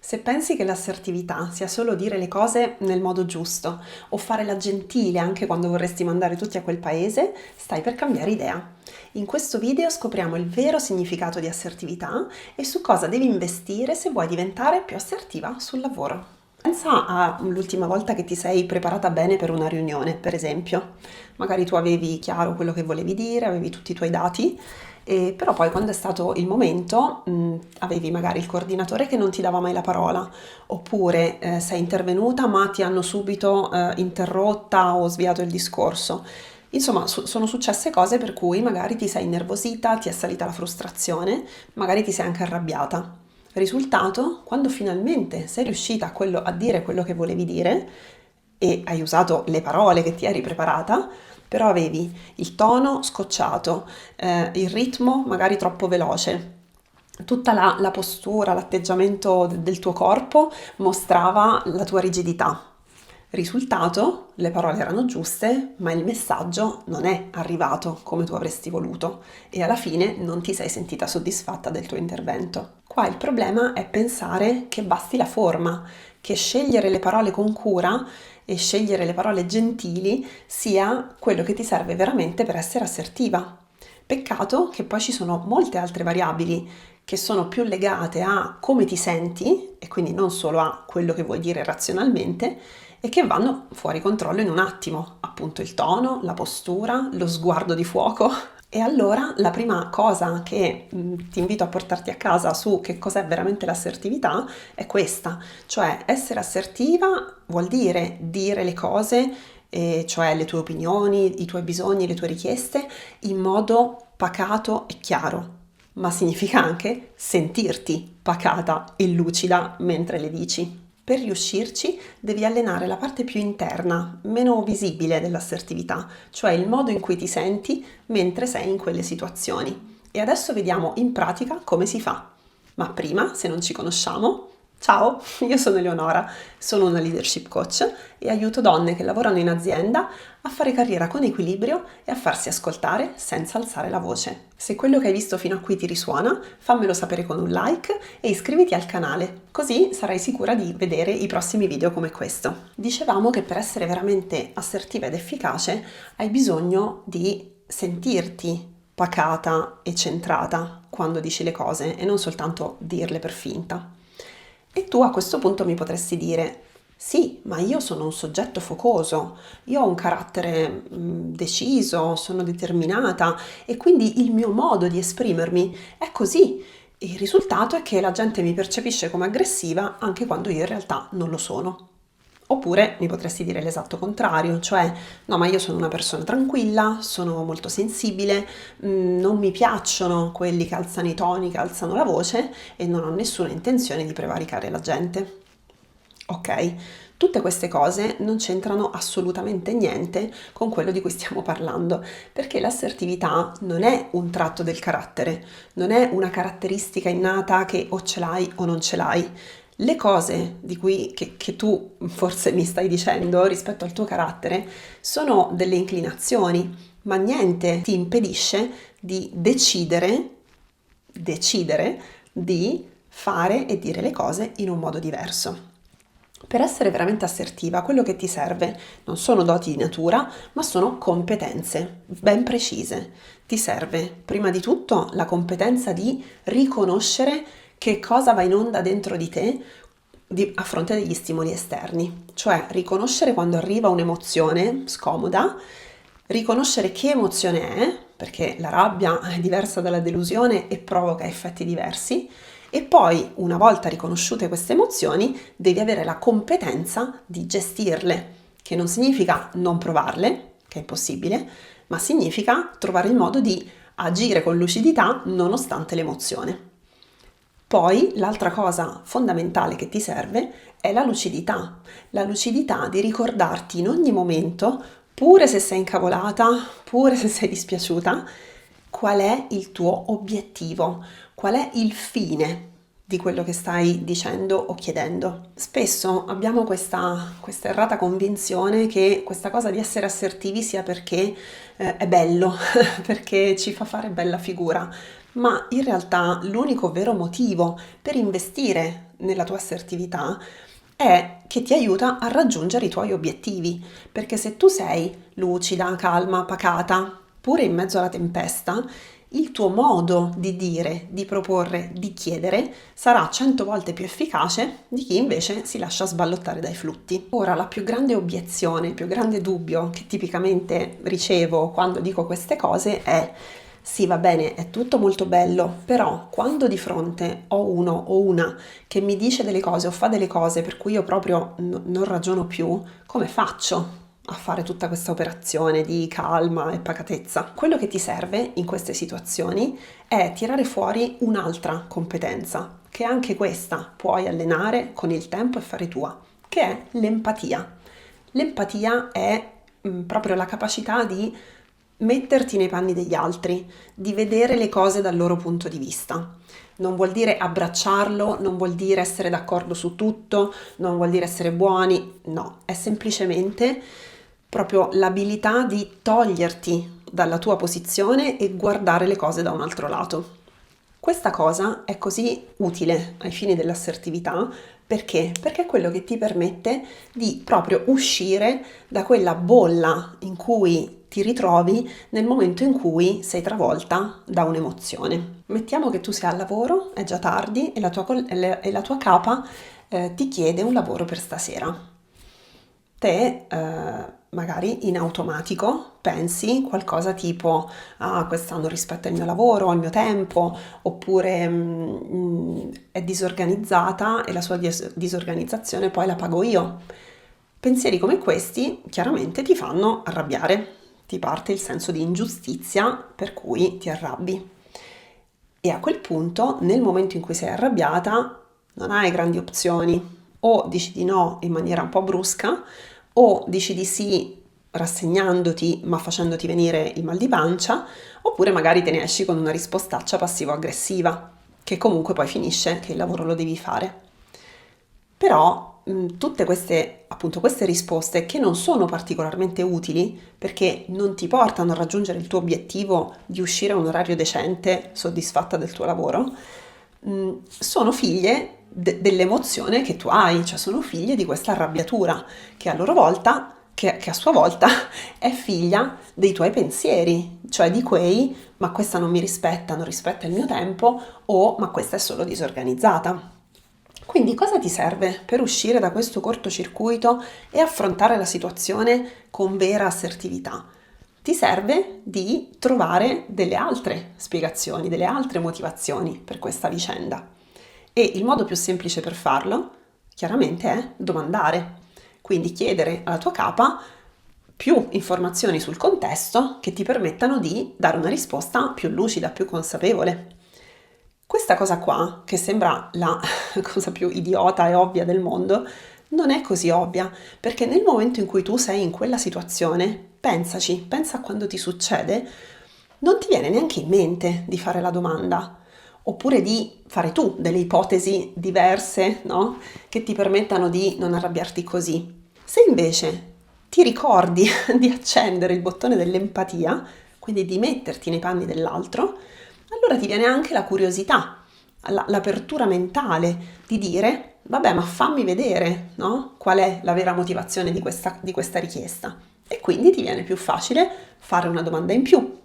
Se pensi che l'assertività sia solo dire le cose nel modo giusto o fare la gentile anche quando vorresti mandare tutti a quel paese, stai per cambiare idea. In questo video scopriamo il vero significato di assertività e su cosa devi investire se vuoi diventare più assertiva sul lavoro. Pensa all'ultima volta che ti sei preparata bene per una riunione, per esempio. Magari tu avevi chiaro quello che volevi dire, avevi tutti i tuoi dati, però poi quando è stato il momento, avevi magari il coordinatore che non ti dava mai la parola, oppure sei intervenuta ma ti hanno subito interrotta o sviato il discorso. Insomma, sono successe cose per cui magari ti sei innervosita, ti è salita la frustrazione, magari ti sei anche arrabbiata. Risultato, quando finalmente sei riuscita a dire quello che volevi dire e hai usato le parole che ti eri preparata, però avevi il tono scocciato, il ritmo magari troppo veloce. Tutta la postura, l'atteggiamento del tuo corpo mostrava la tua rigidità. Risultato, le parole erano giuste, ma il messaggio non è arrivato come tu avresti voluto e alla fine non ti sei sentita soddisfatta del tuo intervento. Qua il problema è pensare che basti la forma, che scegliere le parole con cura e scegliere le parole gentili sia quello che ti serve veramente per essere assertiva. Peccato che poi ci sono molte altre variabili che sono più legate a come ti senti e quindi non solo a quello che vuoi dire razionalmente e che vanno fuori controllo in un attimo, appunto il tono, la postura, lo sguardo di fuoco. E allora la prima cosa che ti invito a portarti a casa su che cos'è veramente l'assertività è questa, cioè essere assertiva vuol dire le cose, cioè le tue opinioni, i tuoi bisogni, le tue richieste in modo pacato e chiaro, ma significa anche sentirti pacata e lucida mentre le dici. Per riuscirci devi allenare la parte più interna, meno visibile dell'assertività, cioè il modo in cui ti senti mentre sei in quelle situazioni. E adesso vediamo in pratica come si fa. Ma prima, se non ci conosciamo, ciao, io sono Eleonora, sono una leadership coach e aiuto donne che lavorano in azienda a fare carriera con equilibrio e a farsi ascoltare senza alzare la voce. Se quello che hai visto fino a qui ti risuona, fammelo sapere con un like e iscriviti al canale, così sarai sicura di vedere i prossimi video come questo. Dicevamo che per essere veramente assertiva ed efficace hai bisogno di sentirti pacata e centrata quando dici le cose e non soltanto dirle per finta. E tu a questo punto mi potresti dire: sì, ma io sono un soggetto focoso, io ho un carattere deciso, sono determinata e quindi il mio modo di esprimermi è così. Il risultato è che la gente mi percepisce come aggressiva anche quando io in realtà non lo sono. Oppure mi potresti dire l'esatto contrario, cioè no, ma io sono una persona tranquilla, sono molto sensibile, non mi piacciono quelli che alzano i toni, che alzano la voce e non ho nessuna intenzione di prevaricare la gente. Ok, tutte queste cose non c'entrano assolutamente niente con quello di cui stiamo parlando, perché l'assertività non è un tratto del carattere, non è una caratteristica innata che o ce l'hai o non ce l'hai. Le cose che tu forse mi stai dicendo rispetto al tuo carattere sono delle inclinazioni, ma niente ti impedisce di decidere di fare e dire le cose in un modo diverso. Per essere veramente assertiva, quello che ti serve non sono doti di natura, ma sono competenze ben precise. Ti serve prima di tutto la competenza di riconoscere che cosa va in onda dentro di te a fronte degli stimoli esterni, cioè riconoscere quando arriva un'emozione scomoda, riconoscere che emozione è, perché la rabbia è diversa dalla delusione e provoca effetti diversi, e poi, una volta riconosciute queste emozioni, devi avere la competenza di gestirle, che non significa non provarle, che è impossibile, ma significa trovare il modo di agire con lucidità nonostante l'emozione. Poi l'altra cosa fondamentale che ti serve è la lucidità di ricordarti in ogni momento, pure se sei incavolata, pure se sei dispiaciuta, qual è il tuo obiettivo, qual è il fine di quello che stai dicendo o chiedendo. Spesso abbiamo questa errata convinzione che questa cosa di essere assertivi sia perché è bello, perché ci fa fare bella figura, ma in realtà l'unico vero motivo per investire nella tua assertività è che ti aiuta a raggiungere i tuoi obiettivi, perché se tu sei lucida, calma, pacata, pure in mezzo alla tempesta, il tuo modo di dire, di proporre, di chiedere sarà 100 volte più efficace di chi invece si lascia sballottare dai flutti. Ora, la più grande obiezione, il più grande dubbio che tipicamente ricevo quando dico queste cose è: sì, va bene, è tutto molto bello, però quando di fronte ho uno o una che mi dice delle cose o fa delle cose per cui io proprio non ragiono più, come faccio a fare tutta questa operazione di calma e pacatezza? Quello che ti serve in queste situazioni è tirare fuori un'altra competenza, che anche questa puoi allenare con il tempo e fare tua, che è l'empatia. L'empatia è proprio la capacità di metterti nei panni degli altri, di vedere le cose dal loro punto di vista. Non vuol dire abbracciarlo, non vuol dire essere d'accordo su tutto, non vuol dire essere buoni, no, è semplicemente proprio l'abilità di toglierti dalla tua posizione e guardare le cose da un altro lato. Questa cosa è così utile ai fini dell'assertività perché? Perché è quello che ti permette di proprio uscire da quella bolla in cui ti ritrovi nel momento in cui sei travolta da un'emozione. Mettiamo che tu sia al lavoro, è già tardi e la tua capa ti chiede un lavoro per stasera. Te magari in automatico pensi qualcosa tipo: ah, questa non rispetta il mio lavoro, il mio tempo, oppure è disorganizzata e la sua disorganizzazione poi la pago io. Pensieri come questi chiaramente ti fanno arrabbiare, ti parte il senso di ingiustizia per cui ti arrabbi. E a quel punto, nel momento in cui sei arrabbiata, non hai grandi opzioni. O dici di no in maniera un po' brusca, o dici di sì rassegnandoti ma facendoti venire il mal di pancia, oppure magari te ne esci con una rispostaccia passivo-aggressiva, che comunque poi finisce che il lavoro lo devi fare. Però tutte queste risposte che non sono particolarmente utili perché non ti portano a raggiungere il tuo obiettivo di uscire a un orario decente, soddisfatta del tuo lavoro, sono figlie dell'emozione che tu hai, cioè sono figlie di questa arrabbiatura che a loro volta, che a sua volta è figlia dei tuoi pensieri, cioè di quei: ma questa non mi rispetta, non rispetta il mio tempo, o ma questa è solo disorganizzata. Quindi cosa ti serve per uscire da questo cortocircuito e affrontare la situazione con vera assertività? Ti serve di trovare delle altre spiegazioni, delle altre motivazioni per questa vicenda. E il modo più semplice per farlo, chiaramente, è domandare. Quindi chiedere alla tua capa più informazioni sul contesto che ti permettano di dare una risposta più lucida, più consapevole. Questa cosa qua, che sembra la cosa più idiota e ovvia del mondo, non è così ovvia, perché nel momento in cui tu sei in quella situazione, pensaci, pensa a quando ti succede, non ti viene neanche in mente di fare la domanda, oppure di fare tu delle ipotesi diverse, no? Che ti permettano di non arrabbiarti così. Se invece ti ricordi di accendere il bottone dell'empatia, quindi di metterti nei panni dell'altro, allora ti viene anche la curiosità, l'apertura mentale di dire: vabbè, ma fammi vedere, no? Qual è la vera motivazione di questa richiesta. E quindi ti viene più facile fare una domanda in più,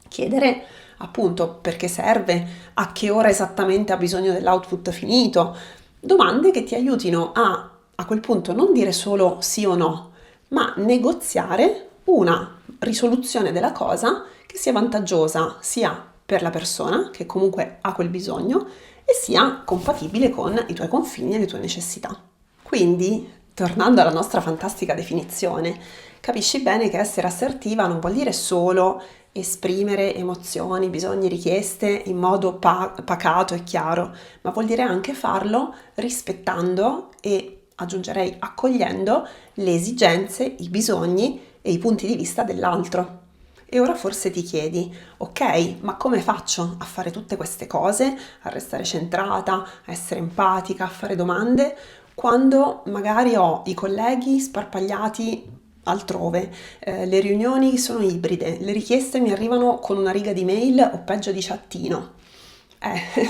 chiedere appunto perché serve, a che ora esattamente ha bisogno dell'output finito, domande che ti aiutino a quel punto non dire solo sì o no, ma negoziare una risoluzione della cosa che sia vantaggiosa sia per la persona che comunque ha quel bisogno e sia compatibile con i tuoi confini e le tue necessità. Quindi, tornando alla nostra fantastica definizione, capisci bene che essere assertiva non vuol dire solo esprimere emozioni, bisogni, richieste in modo pacato e chiaro, ma vuol dire anche farlo rispettando e, aggiungerei, accogliendo le esigenze, i bisogni e i punti di vista dell'altro. E ora forse ti chiedi: ok, ma come faccio a fare tutte queste cose, a restare centrata, a essere empatica, a fare domande, quando magari ho i colleghi sparpagliati altrove, le riunioni sono ibride, le richieste mi arrivano con una riga di mail o peggio di chattino.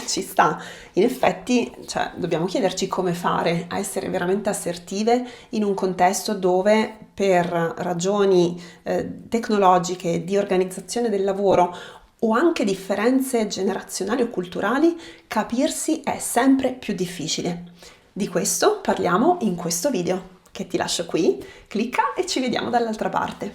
Ci sta. In effetti, cioè, dobbiamo chiederci come fare a essere veramente assertive in un contesto dove per ragioni tecnologiche, di organizzazione del lavoro o anche differenze generazionali o culturali, capirsi è sempre più difficile. Di questo parliamo in questo video, che ti lascio qui, clicca e ci vediamo dall'altra parte.